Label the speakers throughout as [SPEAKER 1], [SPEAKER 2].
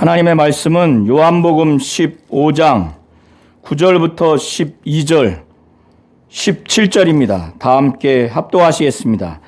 [SPEAKER 1] 하나님의 말씀은 요한복음 15장 9절부터 12절, 17절입니다. 다 함께 합독하시겠습니다.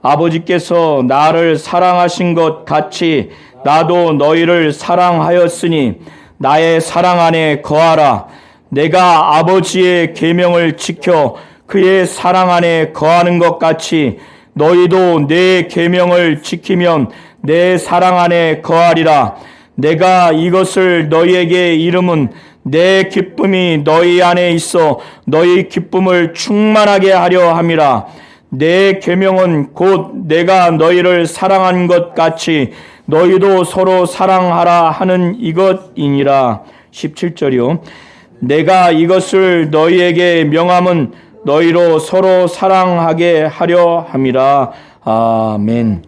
[SPEAKER 1] 아버지께서 나를 사랑하신 것 같이 나도 너희를 사랑하였으니 나의 사랑 안에 거하라. 내가 아버지의 계명을 지켜 그의 사랑 안에 거하는 것 같이 너희도 내 계명을 지키면 내 사랑 안에 거하리라. 내가 이것을 너희에게 이름은 내 기쁨이 너희 안에 있어 너희 기쁨을 충만하게 하려 함이라. 내 계명은 곧 내가 너희를 사랑한 것 같이 너희도 서로 사랑하라 하는 이것이니라. 17절이요. 내가 이것을 너희에게 명함은 너희로 서로 사랑하게 하려 함이라. 아멘.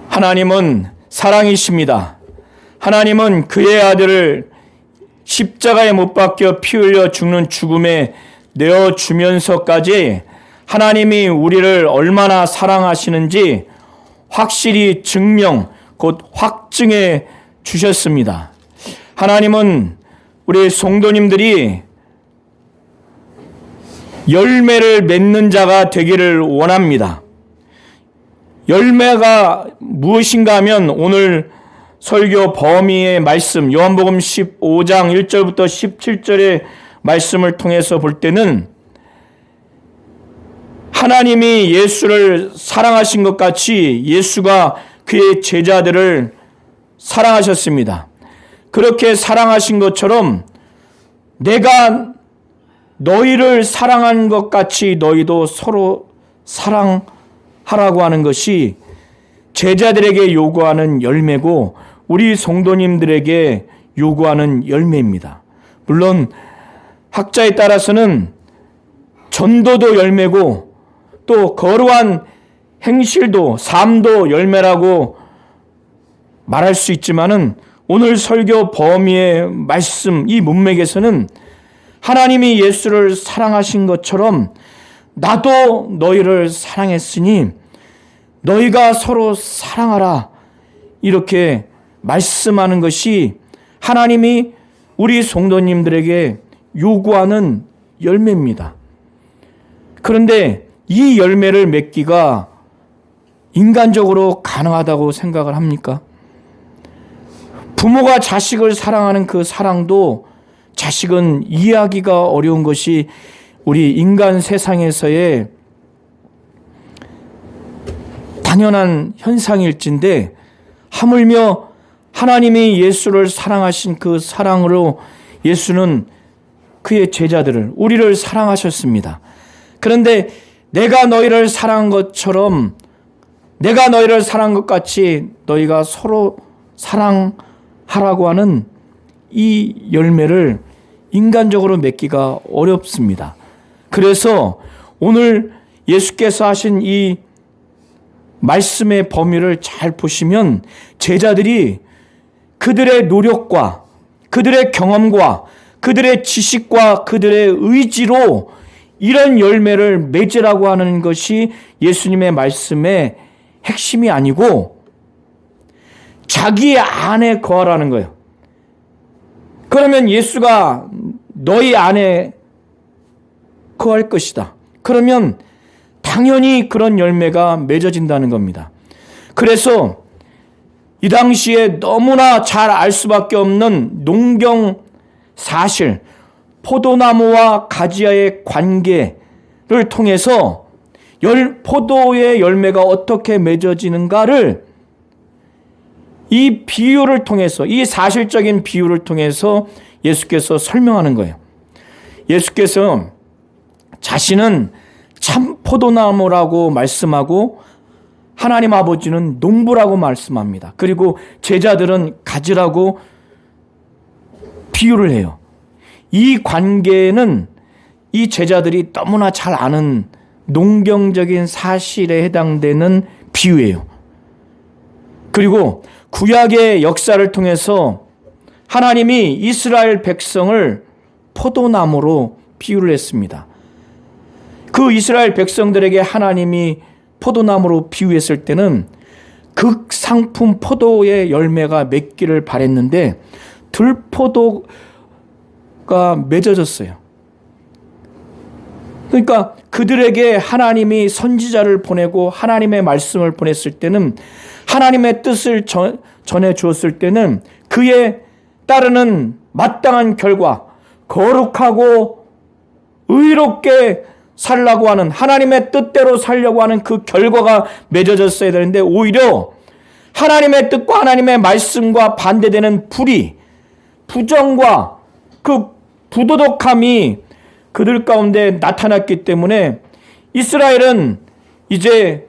[SPEAKER 1] 하나님은 사랑이십니다. 하나님은 그의 아들을 십자가에 못 박혀 피 흘려 죽는 죽음에 내어주면서까지 하나님이 우리를 얼마나 사랑하시는지 확실히 증명, 곧 확증해 주셨습니다. 하나님은 우리 성도님들이 열매를 맺는 자가 되기를 원합니다. 열매가 무엇인가 하면 오늘 설교 범위의 말씀 요한복음 15장 1절부터 17절의 말씀을 통해서 볼 때는 하나님이 예수를 사랑하신 것 같이 예수가 그의 제자들을 사랑하셨습니다. 그렇게 사랑하신 것처럼 내가 너희를 사랑한 것 같이 너희도 서로 사랑하라고 하는 것이 제자들에게 요구하는 열매고 우리 성도님들에게 요구하는 열매입니다. 물론 학자에 따라서는 전도도 열매고 또 거룩한 행실도 삶도 열매라고 말할 수 있지만은 오늘 설교 범위의 말씀 이 문맥에서는 하나님이 예수를 사랑하신 것처럼 나도 너희를 사랑했으니 너희가 서로 사랑하라 이렇게 말씀하는 것이 하나님이 우리 성도님들에게 요구하는 열매입니다. 그런데 이 열매를 맺기가 인간적으로 가능하다고 생각을 합니까? 부모가 자식을 사랑하는 그 사랑도 자식은 이해하기가 어려운 것이 우리 인간 세상에서의 당연한 현상일진데 하물며 하나님이 예수를 사랑하신 그 사랑으로 예수는 그의 제자들을 우리를 사랑하셨습니다. 그런데 내가 너희를 사랑한 것처럼 내가 너희를 사랑한 것 같이 너희가 서로 사랑하라고 하는 이 열매를 인간적으로 맺기가 어렵습니다. 그래서 오늘 예수께서 하신 이 말씀의 범위를 잘 보시면 제자들이 그들의 노력과 그들의 경험과 그들의 지식과 그들의 의지로 이런 열매를 맺으라고 하는 것이 예수님의 말씀의 핵심이 아니고 자기 안에 거하라는 거예요. 그러면 예수가 너희 안에 거할 것이다. 그러면 당연히 그런 열매가 맺어진다는 겁니다. 그래서 이 당시에 너무나 잘 알 수밖에 없는 농경 사실, 포도나무와 가지야의 관계를 통해서 포도의 열매가 어떻게 맺어지는가를 이 비유를 통해서, 이 사실적인 비유를 통해서 예수께서 설명하는 거예요. 예수께서 자신은 참 포도나무라고 말씀하고 하나님 아버지는 농부라고 말씀합니다. 그리고 제자들은 가지라고 비유를 해요. 이 관계는 이 제자들이 너무나 잘 아는 농경적인 사실에 해당되는 비유예요. 그리고 구약의 역사를 통해서 하나님이 이스라엘 백성을 포도나무로 비유를 했습니다. 그 이스라엘 백성들에게 하나님이 포도나무로 비유했을 때는 극상품 포도의 열매가 맺기를 바랬는데 들포도가 맺어졌어요. 그러니까 그들에게 하나님이 선지자를 보내고 하나님의 말씀을 보냈을 때는, 하나님의 뜻을 전해 주었을 때는 그에 따르는 마땅한 결과, 거룩하고 의롭게 살라고 하는, 하나님의 뜻대로 살려고 하는 그 결과가 맺어졌어야 되는데, 오히려 하나님의 뜻과 하나님의 말씀과 반대되는 불의, 부정과 그 부도덕함이 그들 가운데 나타났기 때문에 이스라엘은 이제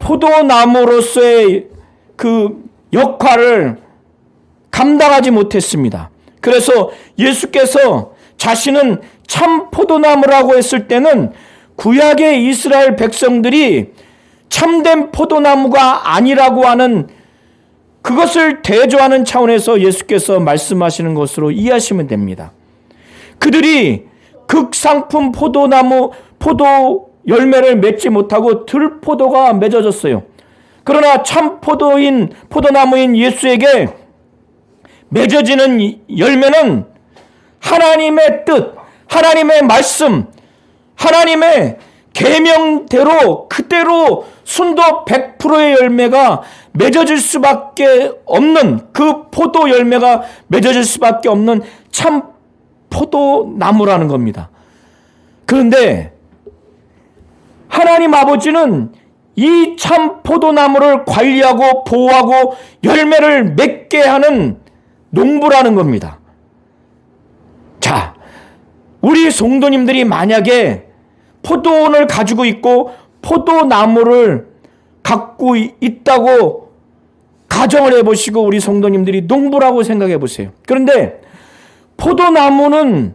[SPEAKER 1] 포도나무로서의 그 역할을 감당하지 못했습니다. 그래서 예수께서 자신은 참 포도나무라고 했을 때는 구약의 이스라엘 백성들이 참된 포도나무가 아니라고 하는, 그것을 대조하는 차원에서 예수께서 말씀하시는 것으로 이해하시면 됩니다. 그들이 극상품 포도나무, 포도 열매를 맺지 못하고 들포도가 맺어졌어요. 그러나 참 포도나무인 예수에게 맺어지는 열매는 하나님의 뜻, 하나님의 말씀, 하나님의 계명대로 그대로 순도 100%의 열매가 맺어질 수밖에 없는, 그 포도 열매가 맺어질 수밖에 없는 참 포도나무라는 겁니다. 그런데 하나님 아버지는 이 참 포도나무를 관리하고 보호하고 열매를 맺게 하는 농부라는 겁니다. 자, 우리 성도님들이 만약에 포도원을 가지고 있고 포도나무를 갖고 있다고 가정을 해보시고 우리 성도님들이 농부라고 생각해 보세요. 그런데 포도나무는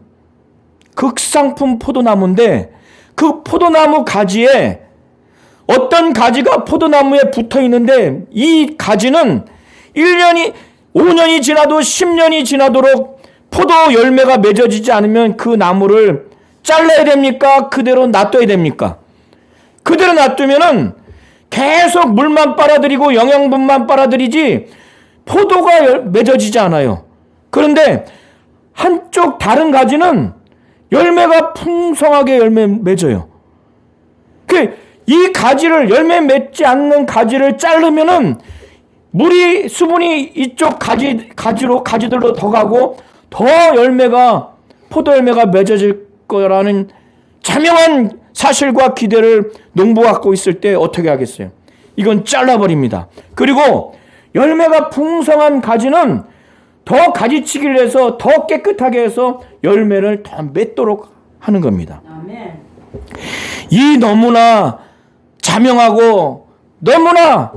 [SPEAKER 1] 극상품 포도나무인데 그 포도나무 가지에 어떤 가지가 포도나무에 붙어 있는데 이 가지는 1년이 5년이 지나도 10년이 지나도록 포도 열매가 맺어지지 않으면 그 나무를 잘라야 됩니까? 그대로 놔둬야 됩니까? 그대로 놔두면은 계속 물만 빨아들이고 영양분만 빨아들이지 포도가 맺어지지 않아요. 그런데 한쪽 다른 가지는 열매가 풍성하게 열매 맺어요. 이 가지를, 열매 맺지 않는 가지를 자르면은 물이, 수분이 이쪽 가지들로 더 가고 더 열매가, 포도 열매가 맺어질 거라는 자명한 사실과 기대를 농부가 갖고 있을 때 어떻게 하겠어요? 이건 잘라버립니다. 그리고 열매가 풍성한 가지는 더 가지치기를 해서 더 깨끗하게 해서 열매를 더 맺도록 하는 겁니다. 아멘. 이 너무나 자명하고 너무나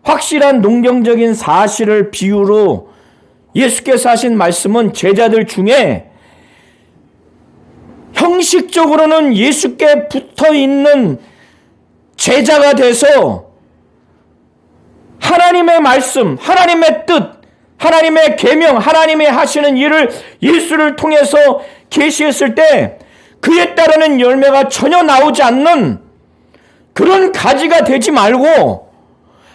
[SPEAKER 1] 확실한 농경적인 사실을 비유로 예수께서 하신 말씀은 제자들 중에 형식적으로는 예수께 붙어 있는 제자가 돼서 하나님의 말씀, 하나님의 뜻, 하나님의 계명, 하나님이 하시는 일을 예수를 통해서 계시했을 때 그에 따르는 열매가 전혀 나오지 않는 그런 가지가 되지 말고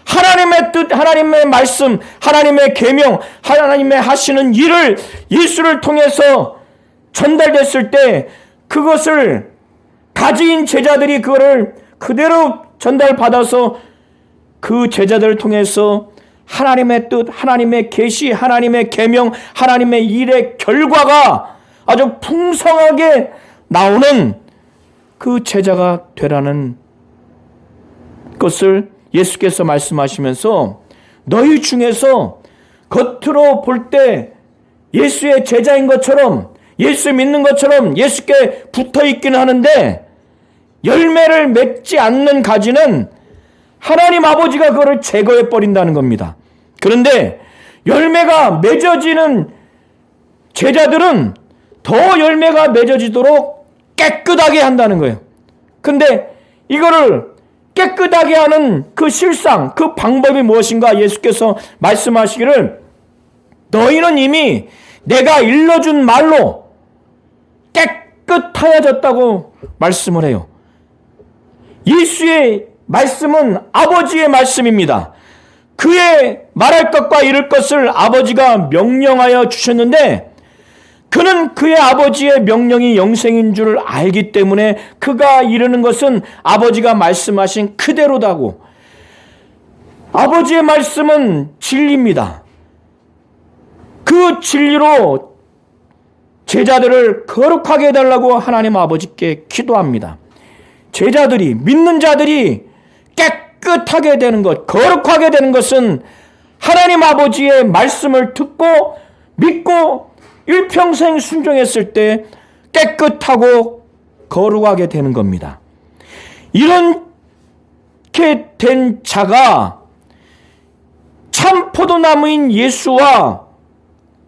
[SPEAKER 1] 하나님의 뜻, 하나님의 말씀, 하나님의 계명, 하나님의 하시는 일을 예수를 통해서 전달됐을 때 그것을 가지인 제자들이 그거를 그대로 전달받아서 그 제자들을 통해서 하나님의 뜻, 하나님의 계시, 하나님의 계명, 하나님의 일의 결과가 아주 풍성하게 나오는 그 제자가 되라는 것을 예수께서 말씀하시면서 너희 중에서 겉으로 볼 때 예수의 제자인 것처럼, 예수 믿는 것처럼 예수께 붙어 있기는 하는데 열매를 맺지 않는 가지는 하나님 아버지가 그거를 제거해 버린다는 겁니다. 그런데 열매가 맺어지는 제자들은 더 열매가 맺어지도록 깨끗하게 한다는 거예요. 근데 이거를 깨끗하게 하는 그 실상, 그 방법이 무엇인가? 예수께서 말씀하시기를 너희는 이미 내가 일러준 말로 깨끗하여졌다고 말씀을 해요. 예수의 말씀은 아버지의 말씀입니다. 그의 말할 것과 이룰 것을 아버지가 명령하여 주셨는데 그는 그의 아버지의 명령이 영생인 줄 알기 때문에 그가 이르는 것은 아버지가 말씀하신 그대로다고. 아버지의 말씀은 진리입니다. 그 진리로 제자들을 거룩하게 해달라고 하나님 아버지께 기도합니다. 제자들이, 믿는 자들이 깨끗하게 되는 것, 거룩하게 되는 것은 하나님 아버지의 말씀을 듣고 믿고 일평생 순종했을 때 깨끗하고 거룩하게 되는 겁니다. 이렇게 된 자가 참 포도나무인 예수와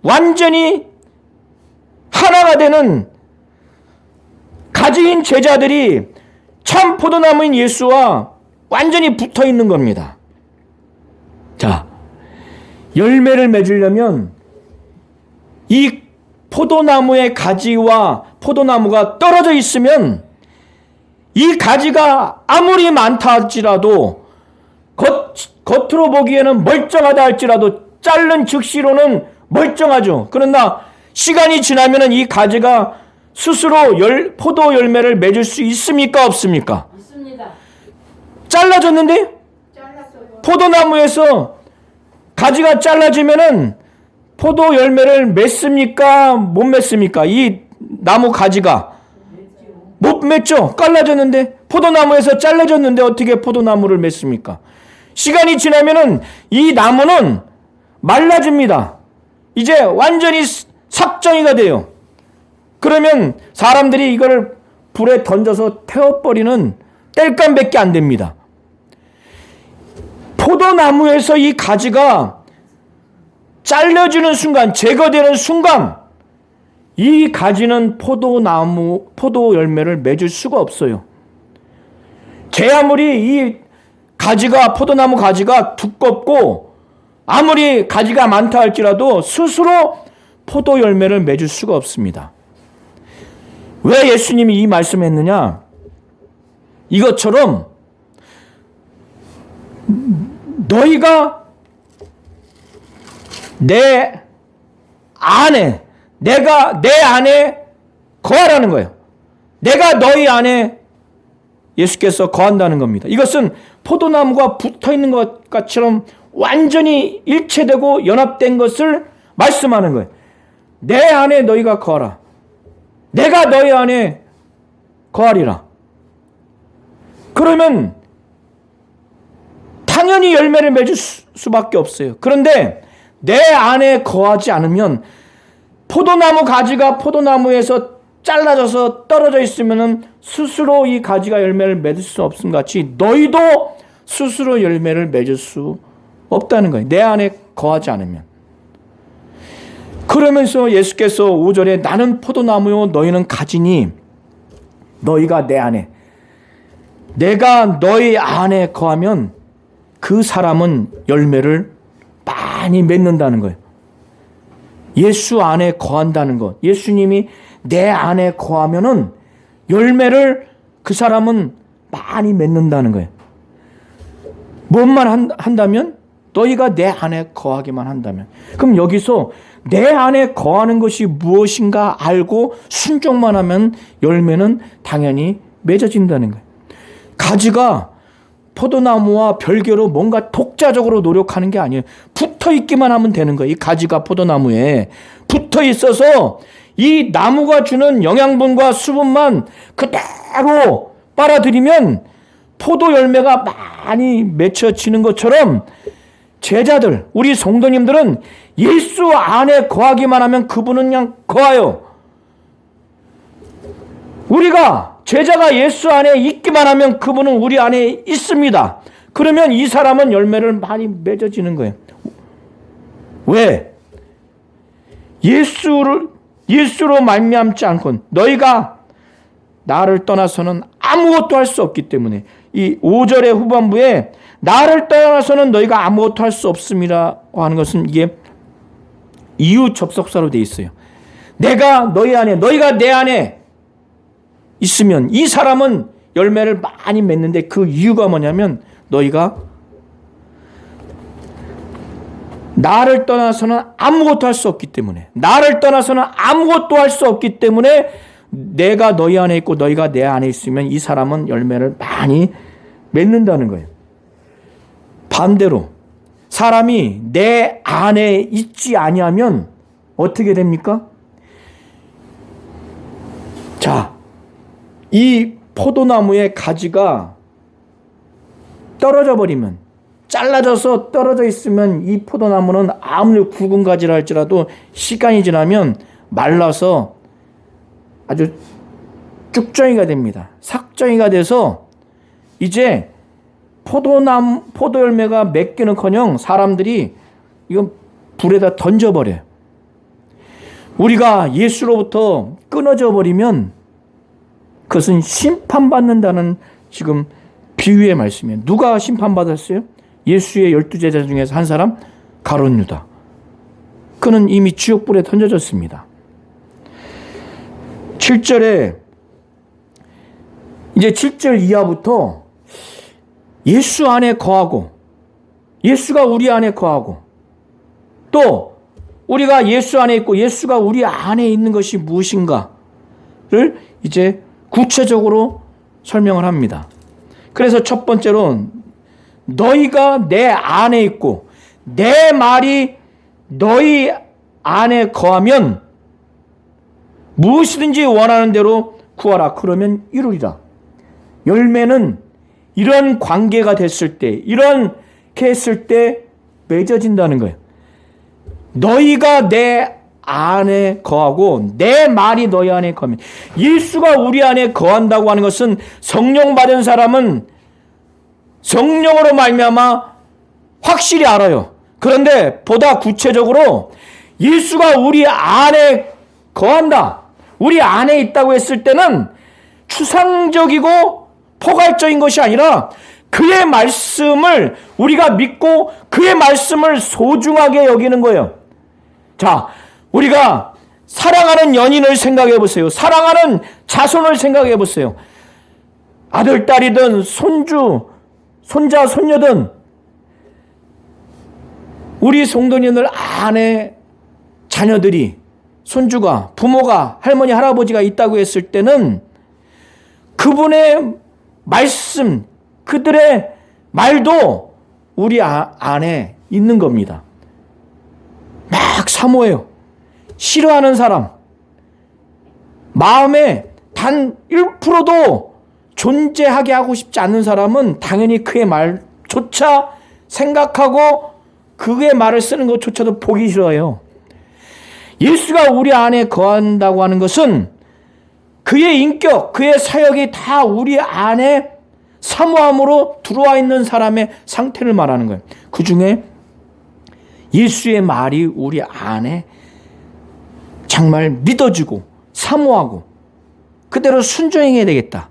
[SPEAKER 1] 완전히 하나가 되는 가지인 제자들이 참 포도나무인 예수와 완전히 붙어 있는 겁니다. 자, 열매를 맺으려면 이 포도나무의 가지와 포도나무가 떨어져 있으면 이 가지가 아무리 많다 할지라도 겉으로 보기에는 멀쩡하다 할지라도 자른 즉시로는 멀쩡하죠. 그러나 시간이 지나면 이 가지가 스스로 포도 열매를 맺을 수 있습니까? 없습니까?
[SPEAKER 2] 있습니다.
[SPEAKER 1] 잘라졌는데?
[SPEAKER 2] 잘랐어요.
[SPEAKER 1] 포도나무에서 가지가 잘라지면은 포도 열매를 맺습니까? 못 맺습니까? 이 나무 가지가 못 맺죠. 잘라졌는데 포도나무에서 잘라졌는데 어떻게 포도나무를 맺습니까? 시간이 지나면은 이 나무는 말라집니다. 이제 완전히 삭정이가 돼요. 그러면 사람들이 이걸 불에 던져서 태워버리는 땔감밖에 안 됩니다. 포도나무에서 이 가지가 잘려지는 순간, 제거되는 순간 이 가지는 포도 열매를 맺을 수가 없어요. 제 아무리 이 가지가, 포도나무 가지가 두껍고 아무리 가지가 많다 할지라도 스스로 포도 열매를 맺을 수가 없습니다. 왜 예수님이 이 말씀을 했느냐? 이것처럼 너희가 내 안에 거하라는 거예요. 내가 너희 안에 예수께서 거한다는 겁니다. 이것은 포도나무가 붙어 있는 것처럼 완전히 일체되고 연합된 것을 말씀하는 거예요. 내 안에 너희가 거하라. 내가 너희 안에 거하리라. 그러면 당연히 열매를 맺을 수밖에 없어요. 그런데 내 안에 거하지 않으면 포도나무 가지가 포도나무에서 잘라져서 떨어져 있으면 스스로 이 가지가 열매를 맺을 수 없음 같이 너희도 스스로 열매를 맺을 수 없다는 거예요. 내 안에 거하지 않으면. 그러면서 예수께서 5절에 나는 포도나무요 너희는 가지니 너희가 내 안에, 내가 너희 안에 거하면 그 사람은 열매를 많이 맺는다는 거예요. 예수 안에 거한다는 것. 예수님이 내 안에 거하면은 열매를 그 사람은 많이 맺는다는 거예요. 뭔만 한다면? 너희가 내 안에 거하기만 한다면. 그럼 여기서 내 안에 거하는 것이 무엇인가 알고 순종만 하면 열매는 당연히 맺어진다는 거예요. 가지가 포도나무와 별개로 뭔가 독자적으로 노력하는 게 아니에요. 붙어 있기만 하면 되는 거예요. 이 가지가 포도나무에 붙어 있어서 이 나무가 주는 영양분과 수분만 그대로 빨아들이면 포도 열매가 많이 맺혀지는 것처럼 제자들, 우리 성도님들은 예수 안에 거하기만 하면 그분은 그냥 거하요. 우리가 제자가 예수 안에 있기만 하면 그분은 우리 안에 있습니다. 그러면 이 사람은 열매를 많이 맺어지는 거예요. 왜? 예수로 말미암지 않고 너희가 나를 떠나서는 아무것도 할 수 없기 때문에 이 5절의 후반부에 나를 떠나서는 너희가 아무것도 할 수 없음이라고 하는 것은 이게 이유 접속사로 되어 있어요. 내가 너희 안에, 너희가 내 안에 있으면 이 사람은 열매를 많이 맺는데 그 이유가 뭐냐면 너희가 나를 떠나서는 아무것도 할 수 없기 때문에, 나를 떠나서는 아무것도 할 수 없기 때문에 내가 너희 안에 있고 너희가 내 안에 있으면 이 사람은 열매를 많이 맺는다는 거예요. 반대로 사람이 내 안에 있지 아니하면 어떻게 됩니까? 자, 이 포도나무의 가지가 떨어져 버리면, 잘라져서 떨어져 있으면 이 포도나무는 아무리 굵은 가지라 할지라도 시간이 지나면 말라서 아주 쭉정이가 됩니다. 삭정이가 돼서 이제 포도 열매가 맺기는커녕 사람들이 이건 불에다 던져버려요. 우리가 예수로부터 끊어져 버리면 그것은 심판받는다는 지금 비유의 말씀이에요. 누가 심판받았어요? 예수의 12제자 중에서 한 사람, 가룟 유다. 그는 이미 지옥불에 던져졌습니다. 7절에 이제 7절 이하부터 예수 안에 거하고, 예수가 우리 안에 거하고, 또 우리가 예수 안에 있고 예수가 우리 안에 있는 것이 무엇인가를 이제 구체적으로 설명을 합니다. 그래서 첫 번째로 너희가 내 안에 있고 내 말이 너희 안에 거하면 무엇이든지 원하는 대로 구하라. 그러면 이루리라. 열매는 이런 관계가 됐을 때, 이렇게 했을 때 맺어진다는 거예요. 너희가 내 안에 거하고 내 말이 너희 안에 거하면, 예수가 우리 안에 거한다고 하는 것은 성령 받은 사람은 성령으로 말미암아 확실히 알아요. 그런데 보다 구체적으로 예수가 우리 안에 거한다, 우리 안에 있다고 했을 때는 추상적이고 포괄적인 것이 아니라 그의 말씀을 우리가 믿고 그의 말씀을 소중하게 여기는 거예요. 자, 우리가 사랑하는 연인을 생각해 보세요. 사랑하는 자손을 생각해 보세요. 아들, 딸이든 손주, 손자, 손녀든 우리 성도님들 안에 자녀들이, 손주가, 부모가, 할머니, 할아버지가 있다고 했을 때는 그분의 말씀, 그들의 말도 우리 안에 있는 겁니다. 막 사모해요. 싫어하는 사람, 마음에 단 1%도 존재하게 하고 싶지 않는 사람은 당연히 그의 말조차 생각하고 그의 말을 쓰는 것조차도 보기 싫어요. 예수가 우리 안에 거한다고 하는 것은 그의 인격, 그의 사역이 다 우리 안에 사모함으로 들어와 있는 사람의 상태를 말하는 거예요. 그 중에 예수의 말이 우리 안에 정말 믿어지고 사모하고 그대로 순종해야 되겠다,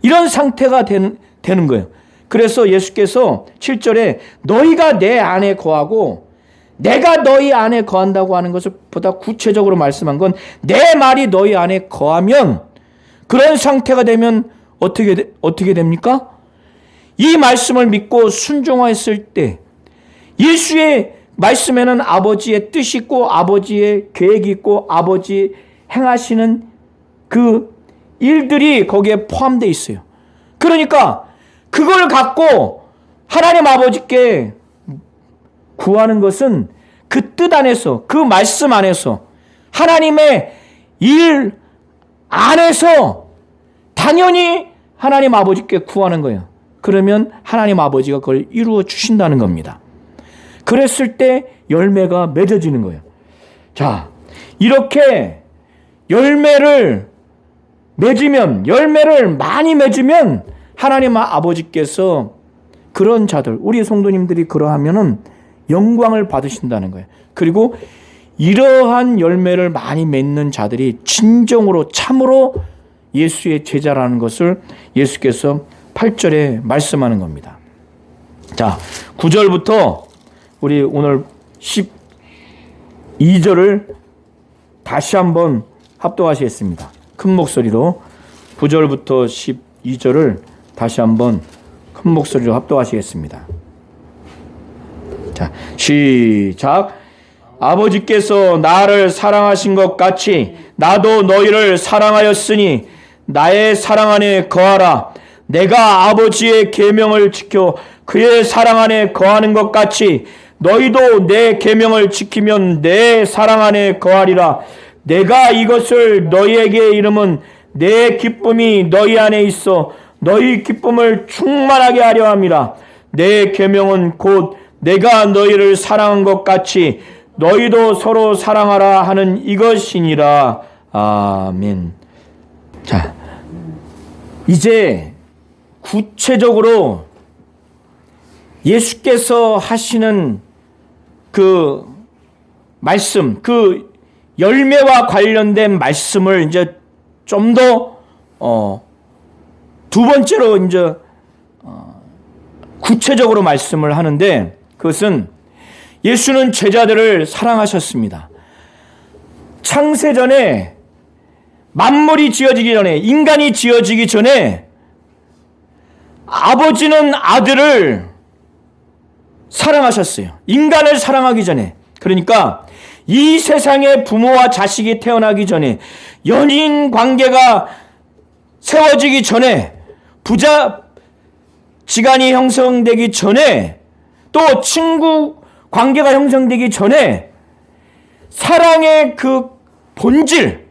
[SPEAKER 1] 이런 상태가 되는 거예요. 그래서 예수께서 7절에 너희가 내 안에 거하고 내가 너희 안에 거한다고 하는 것을 보다 구체적으로 말씀한 건 내 말이 너희 안에 거하면, 그런 상태가 되면 어떻게 됩니까? 이 말씀을 믿고 순종했을 때 예수의 말씀에는 아버지의 뜻이 있고 아버지의 계획이 있고 아버지 행하시는 그 일들이 거기에 포함되어 있어요. 그러니까 그걸 갖고 하나님 아버지께 구하는 것은 그 뜻 안에서, 그 말씀 안에서, 하나님의 일 안에서 당연히 하나님 아버지께 구하는 거예요. 그러면 하나님 아버지가 그걸 이루어 주신다는 겁니다. 그랬을 때 열매가 맺어지는 거예요. 자, 이렇게 열매를 많이 맺으면 하나님 아버지께서 그런 자들, 우리 성도님들이 그러하면은 영광을 받으신다는 거예요. 그리고 이러한 열매를 많이 맺는 자들이 진정으로 참으로 예수의 제자라는 것을 예수께서 8절에 말씀하는 겁니다. 자, 9절부터 우리 오늘 12절을 다시 한번 합독하시겠습니다. 큰 목소리로 9절부터 12절을 다시 한번 큰 목소리로 합독하시겠습니다. 자, 시작. 아버지께서 나를 사랑하신 것 같이 나도 너희를 사랑하였으니 나의 사랑 안에 거하라. 내가 아버지의 계명을 지켜 그의 사랑 안에 거하는 것 같이 너희도 내 계명을 지키면 내 사랑 안에 거하리라. 내가 이것을 너희에게 이름은 내 기쁨이 너희 안에 있어 너희 기쁨을 충만하게 하려 함이라. 내 계명은 곧 내가 너희를 사랑한 것 같이 너희도 서로 사랑하라 하는 이것이니라. 아멘. 자, 이제 구체적으로 예수께서 하시는 그 말씀, 그 열매와 관련된 말씀을 이제 좀 더 두 번째로 이제 구체적으로 말씀을 하는데, 그것은 예수는 제자들을 사랑하셨습니다. 창세전에, 만물이 지어지기 전에, 인간이 지어지기 전에 아버지는 아들을 사랑하셨어요. 인간을 사랑하기 전에. 그러니까 이 세상에 부모와 자식이 태어나기 전에, 연인 관계가 세워지기 전에, 부자지간이 형성되기 전에, 또 친구 관계가 형성되기 전에 사랑의 그 본질,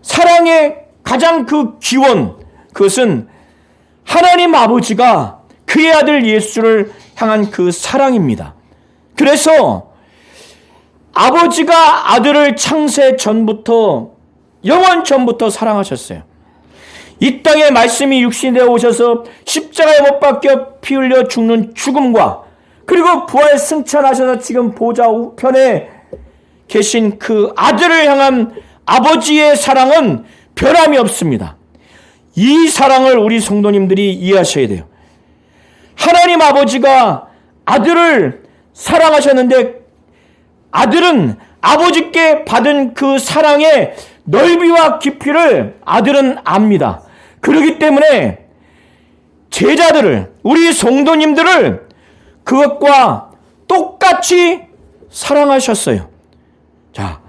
[SPEAKER 1] 사랑의 가장 그 기원, 그것은 하나님 아버지가 그의 아들 예수를 향한 그 사랑입니다. 그래서 아버지가 아들을 창세 전부터, 영원 전부터 사랑하셨어요. 이 땅에 말씀이 육신이 되어 오셔서 십자가에 못 박혀 피 흘려 죽는 죽음과, 그리고 부활 승천하셔서 지금 보좌 우편에 계신 그 아들을 향한 아버지의 사랑은 변함이 없습니다. 이 사랑을 우리 성도님들이 이해하셔야 돼요. 하나님 아버지가 아들을 사랑하셨는데, 아들은 아버지께 받은 그 사랑의 넓이와 깊이를 아들은 압니다. 그렇기 때문에 제자들을, 우리 성도님들을 그것과 똑같이 사랑하셨어요. 자,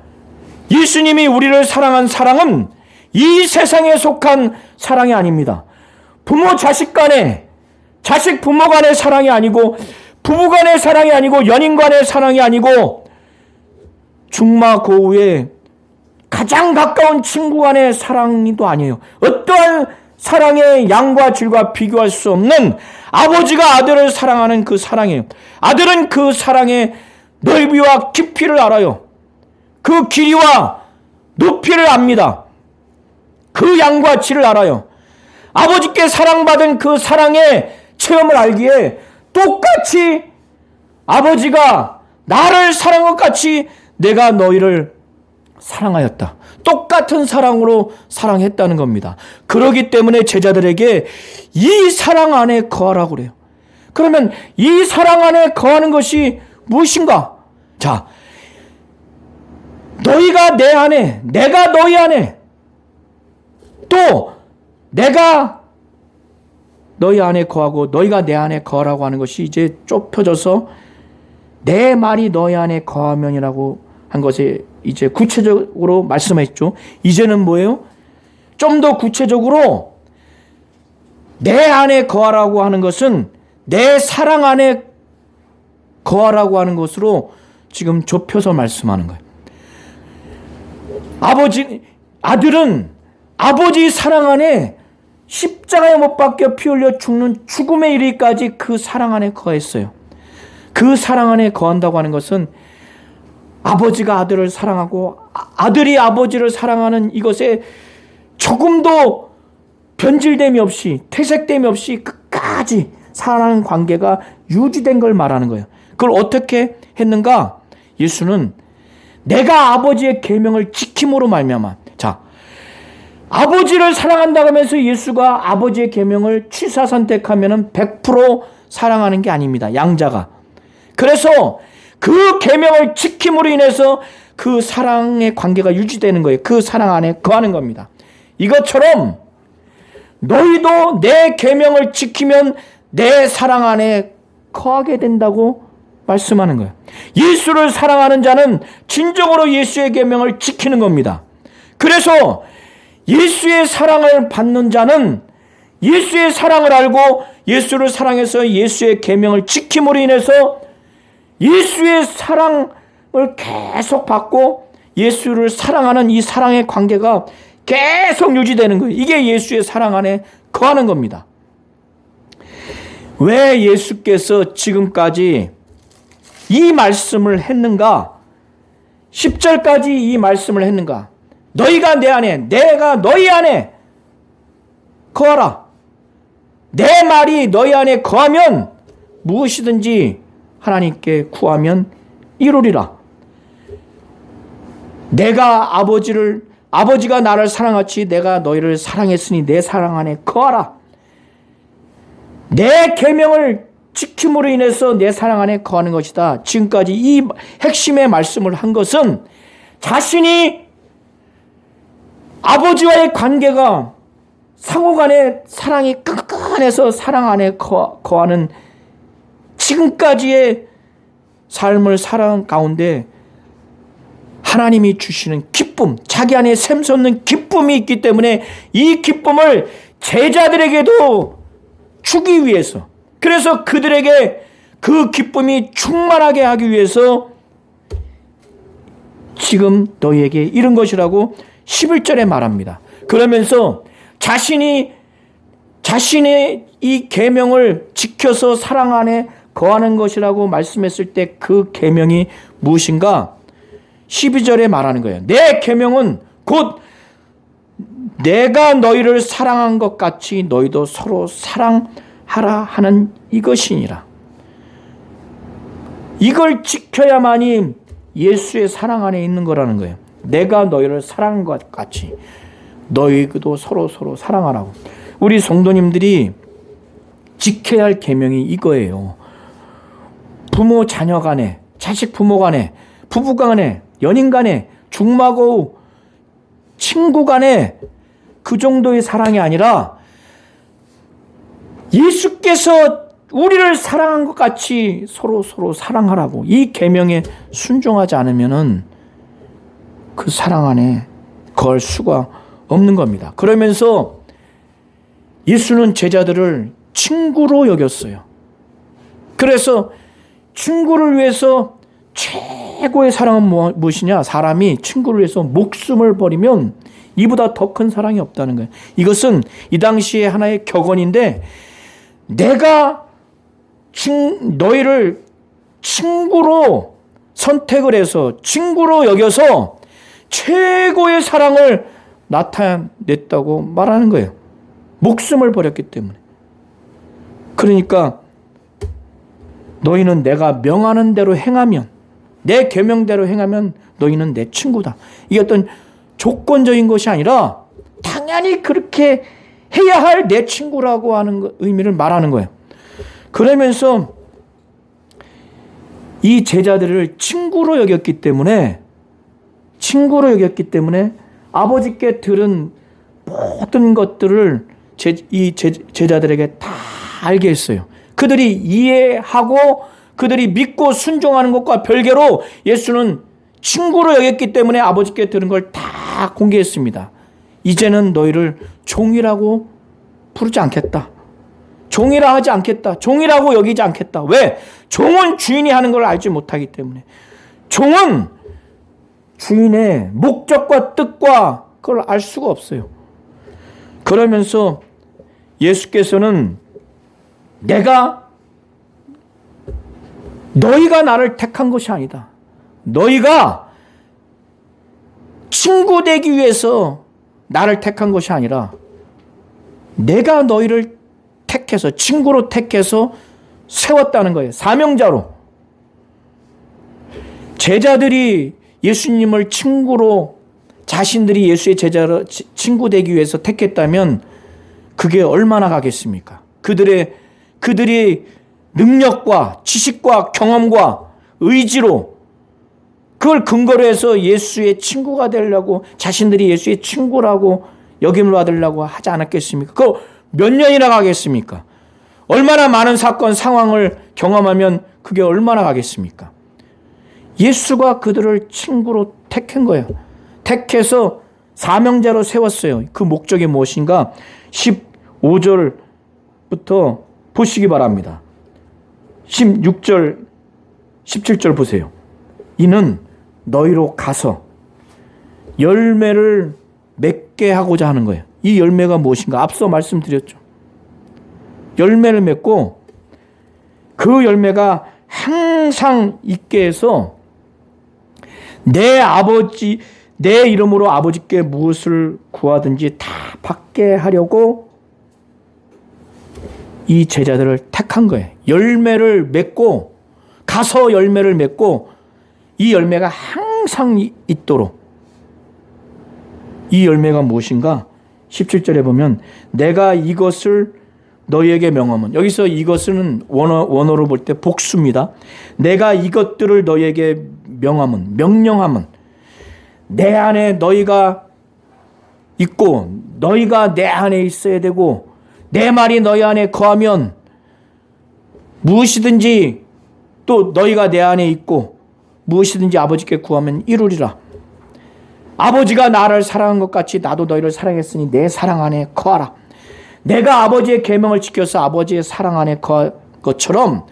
[SPEAKER 1] 예수님이 우리를 사랑한 사랑은 이 세상에 속한 사랑이 아닙니다. 부모 자식 간에, 자식 부모 간의 사랑이 아니고, 부부 간의 사랑이 아니고, 연인 간의 사랑이 아니고, 중마고우의 가장 가까운 친구 간의 사랑도 아니에요. 어떠한 사랑의 양과 질과 비교할 수 없는 아버지가 아들을 사랑하는 그 사랑이에요. 아들은 그 사랑의 넓이와 깊이를 알아요. 그 길이와 높이를 압니다. 그 양과 질을 알아요. 아버지께 사랑받은 그 사랑의 체험을 알기에 똑같이 아버지가 나를 사랑한 것 같이 내가 너희를 사랑하였다. 똑같은 사랑으로 사랑했다는 겁니다. 그렇기 때문에 제자들에게 이 사랑 안에 거하라고 그래요. 그러면 이 사랑 안에 거하는 것이 무엇인가? 자, 너희가 내 안에, 내가 너희 안에, 또 내가 너희 안에 거하고 너희가 내 안에 거하라고 하는 것이 이제 좁혀져서 내 말이 너희 안에 거하면이라고 한 것에 이제 구체적으로 말씀했죠. 이제는 뭐예요? 좀 더 구체적으로 내 안에 거하라고 하는 것은 내 사랑 안에 거하라고 하는 것으로 지금 좁혀서 말씀하는 거예요. 아들은 아버지 사랑 안에 십자가에 못 박혀 피 흘려 죽는 죽음에 이르기까지 그 사랑 안에 거했어요. 그 사랑 안에 거한다고 하는 것은 아버지가 아들을 사랑하고 아들이 아버지를 사랑하는 이것에 조금도 변질됨이 없이, 퇴색됨이 없이 끝까지 사랑하는 관계가 유지된 걸 말하는 거예요. 그걸 어떻게 했는가? 예수는 내가 아버지의 계명을 지킴으로 말미암아. 자, 아버지를 사랑한다고 하면서 예수가 아버지의 계명을 취사 선택하면은 100% 사랑하는 게 아닙니다. 양자가. 그래서 그 계명을 지킴으로 인해서 그 사랑의 관계가 유지되는 거예요. 그 사랑 안에 거하는 겁니다. 이것처럼 너희도 내 계명을 지키면 내 사랑 안에 거하게 된다고 말씀하는 거예요. 예수를 사랑하는 자는 진정으로 예수의 계명을 지키는 겁니다. 그래서 예수의 사랑을 받는 자는 예수의 사랑을 알고 예수를 사랑해서 예수의 계명을 지킴으로 인해서 예수의 사랑을 계속 받고 예수를 사랑하는 이 사랑의 관계가 계속 유지되는 거예요. 이게 예수의 사랑 안에 거하는 겁니다. 왜 예수께서 지금까지 이 말씀을 했는가? 10절까지 이 말씀을 했는가? 너희가 내 안에, 내가 너희 안에 거하라. 내 말이 너희 안에 거하면 무엇이든지 하나님께 구하면 이루리라. 내가 아버지가 나를 사랑하지 내가 너희를 사랑했으니 내 사랑 안에 거하라. 내 계명을 지킴으로 인해서 내 사랑 안에 거하는 것이다. 지금까지 이 핵심의 말씀을 한 것은 자신이 아버지와의 관계가 상호간의 사랑이 끈끈해서 사랑 안에 거하는 지금까지의 삶을 살아온 가운데 하나님이 주시는 기쁨, 자기 안에 샘솟는 기쁨이 있기 때문에 이 기쁨을 제자들에게도 주기 위해서, 그래서 그들에게 그 기쁨이 충만하게 하기 위해서 지금 너희에게 이른 것이라고 11절에 말합니다. 그러면서 자신의 이 계명을 지켜서 사랑 안에 거하는 것이라고 말씀했을 때 그 계명이 무엇인가? 12절에 말하는 거예요. 내 계명은 곧 내가 너희를 사랑한 것 같이 너희도 서로 사랑하라 하는 이것이니라. 이걸 지켜야만이 예수의 사랑 안에 있는 거라는 거예요. 내가 너희를 사랑한 것 같이 너희도 서로 사랑하라고. 우리 성도님들이 지켜야 할 계명이 이거예요. 부모 자녀 간에, 자식 부모 간에, 부부 간에, 연인 간에, 중마고 친구 간에 그 정도의 사랑이 아니라 예수께서 우리를 사랑한 것 같이 서로 사랑하라고. 이 계명에 순종하지 않으면은 그 사랑 안에 거할 수가 없는 겁니다. 그러면서 예수는 제자들을 친구로 여겼어요. 그래서 친구를 위해서 최고의 사랑은 무엇이냐? 사람이 친구를 위해서 목숨을 버리면 이보다 더 큰 사랑이 없다는 거예요. 이것은 이 당시에 하나의 격언인데, 내가 너희를 친구로 선택을 해서 친구로 여겨서 최고의 사랑을 나타냈다고 말하는 거예요. 목숨을 버렸기 때문에. 그러니까 너희는 내가 명하는 대로 행하면, 내 계명대로 행하면 너희는 내 친구다. 이게 어떤 조건적인 것이 아니라 당연히 그렇게 해야 할 내 친구라고 하는 의미를 말하는 거예요. 그러면서 이 제자들을 친구로 여겼기 때문에 아버지께 들은 모든 것들을 이 제자들에게 다 알게 했어요. 그들이 이해하고 그들이 믿고 순종하는 것과 별개로 예수는 친구로 여겼기 때문에 아버지께 들은 걸 다 공개했습니다. 이제는 너희를 종이라고 부르지 않겠다. 종이라 하지 않겠다. 종이라고 여기지 않겠다. 왜? 종은 주인이 하는 걸 알지 못하기 때문에. 종은 주인의 목적과 뜻과 그걸 알 수가 없어요. 그러면서 예수께서는 너희가 나를 택한 것이 아니다. 너희가 친구 되기 위해서 나를 택한 것이 아니라 내가 너희를 택해서, 친구로 택해서 세웠다는 거예요. 사명자로. 제자들이 예수님을 친구로, 자신들이 예수의 제자로 친구 되기 위해서 택했다면 그게 얼마나 가겠습니까? 그들이 능력과 지식과 경험과 의지로 그걸 근거로 해서 예수의 친구가 되려고, 자신들이 예수의 친구라고 여김을 받으려고 하지 않았겠습니까? 그거 몇 년이나 가겠습니까? 얼마나 많은 사건, 상황을 경험하면 그게 얼마나 가겠습니까? 예수가 그들을 친구로 택한 거예요. 택해서 사명자로 세웠어요. 그 목적이 무엇인가? 15절부터 보시기 바랍니다. 16절, 17절 보세요. 이는 너희로 가서 열매를 맺게 하고자 하는 거예요. 이 열매가 무엇인가? 앞서 말씀드렸죠. 열매를 맺고 그 열매가 항상 있게 해서 내 이름으로 아버지께 무엇을 구하든지 다 받게 하려고 이 제자들을 택한 거예요. 열매를 맺고 가서 열매를 맺고 이 열매가 항상 있도록. 이 열매가 무엇인가? 17절에 보면 내가 이것을 너희에게 명함은, 여기서 이것은 원어로 볼 때 복수입니다. 내가 이것들을 너희에게 명함은, 명령함은 내 안에 너희가 있고 너희가 내 안에 있어야 되고 내 말이 너희 안에 거하면 무엇이든지, 또 너희가 내 안에 있고 무엇이든지 아버지께 구하면 이루리라. 아버지가 나를 사랑한 것 같이 나도 너희를 사랑했으니 내 사랑 안에 거하라. 내가 아버지의 계명을 지켜서 아버지의 사랑 안에 거할 것처럼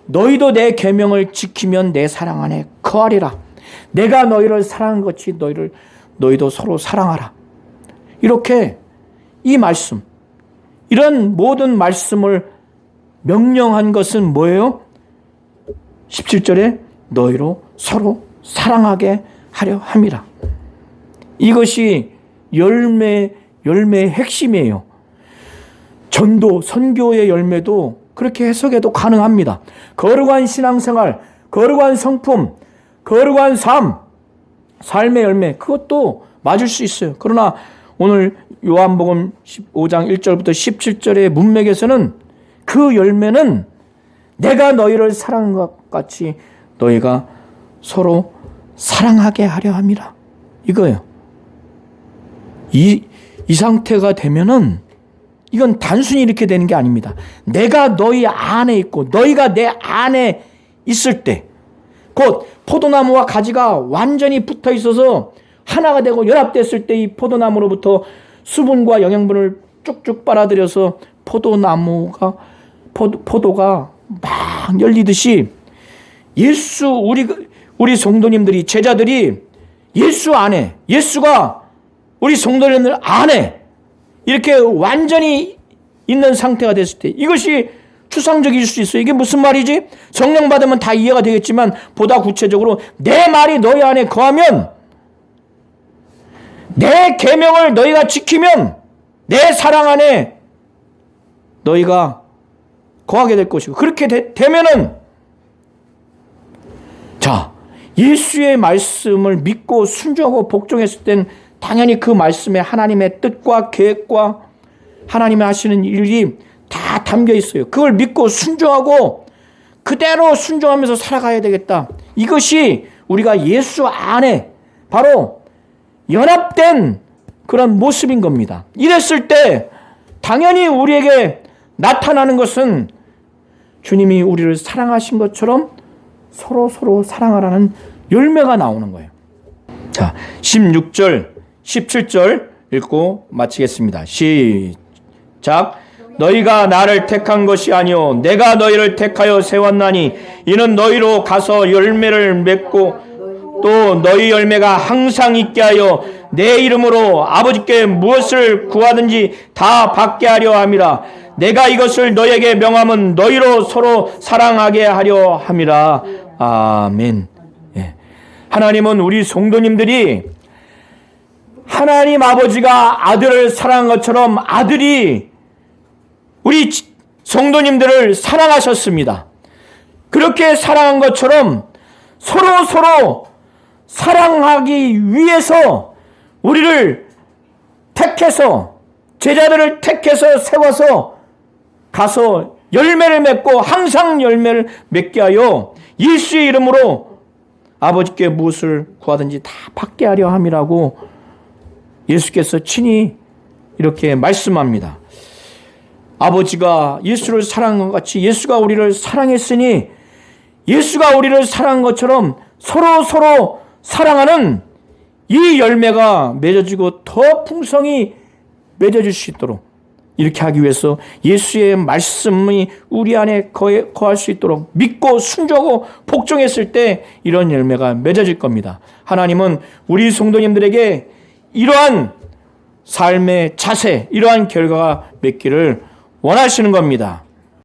[SPEAKER 1] 너희도 내 계명을 지키면 내 사랑 안에 거하리라. 내가 너희를 사랑한 것 같이 너희도 서로 사랑하라. 이렇게 이 말씀, 이런 모든 말씀을 명령한 것은 뭐예요? 17절에 너희로 서로 사랑하게 하려 함이라. 이것이 열매의 핵심이에요. 전도, 선교의 열매도 그렇게 해석해도 가능합니다. 거룩한 신앙생활, 거룩한 성품, 거룩한 삶의 열매, 그것도 맞을 수 있어요. 그러나 오늘 요한복음 15장 1절부터 17절의 문맥에서는 그 열매는 내가 너희를 사랑한 것 같이 너희가 서로 사랑하게 하려 함이라. 이거예요. 이 상태가 되면은 이건 단순히 이렇게 되는 게 아닙니다. 내가 너희 안에 있고 너희가 내 안에 있을 때, 곧 포도나무와 가지가 완전히 붙어 있어서 하나가 되고 연합됐을 때 이 포도나무로부터 수분과 영양분을 쭉쭉 빨아들여서 포도가 막 열리듯이 우리 성도님들이, 제자들이 예수 안에, 예수가 우리 성도님들 안에 이렇게 완전히 있는 상태가 됐을 때, 이것이 추상적일 수 있어요. 이게 무슨 말이지? 성령 받으면 다 이해가 되겠지만 보다 구체적으로 내 말이 너희 안에 거하면, 내 계명을 너희가 지키면 내 사랑 안에 너희가 거하게 될 것이고, 그렇게 되면은, 자, 예수의 말씀을 믿고 순종하고 복종했을 땐 당연히 그 말씀에 하나님의 뜻과 계획과 하나님이 하시는 일이 다 담겨 있어요. 그걸 믿고 순종하고 그대로 순종하면서 살아가야 되겠다. 이것이 우리가 예수 안에 바로 연합된 그런 모습인 겁니다. 이랬을 때 당연히 우리에게 나타나는 것은 주님이 우리를 사랑하신 것처럼 서로 사랑하라는 열매가 나오는 거예요. 자, 16절, 17절 읽고 마치겠습니다. 시작. 너희가 나를 택한 것이 아니요 내가 너희를 택하여 세웠나니 이는 너희로 가서 열매를 맺고 또 너희 열매가 항상 있게 하여 내 이름으로 아버지께 무엇을 구하든지 다 받게 하려 함이라. 내가 이것을 너희에게 명함은 너희로 서로 사랑하게 하려 함이라. 아멘. 예. 하나님은 우리 성도님들이 하나님 아버지가 아들을 사랑한 것처럼 아들이 우리 성도님들을 사랑하셨습니다. 그렇게 사랑한 것처럼 서로 사랑하기 위해서 우리를 택해서, 제자들을 택해서 세워서 가서 열매를 맺고 항상 열매를 맺게 하여 예수의 이름으로 아버지께 무엇을 구하든지 다 받게 하려 함이라고 예수께서 친히 이렇게 말씀합니다. 아버지가 예수를 사랑한 것 같이 예수가 우리를 사랑했으니 예수가 우리를 사랑한 것처럼 서로 사랑하는 이 열매가 맺어지고 더 풍성히 맺어질 수 있도록, 이렇게 하기 위해서 예수의 말씀이 우리 안에 거할 수 있도록 믿고 순종하고 복종했을 때 이런 열매가 맺어질 겁니다. 하나님은 우리 성도님들에게 이러한 삶의 자세, 이러한 결과가 맺기를 원하시는 겁니다.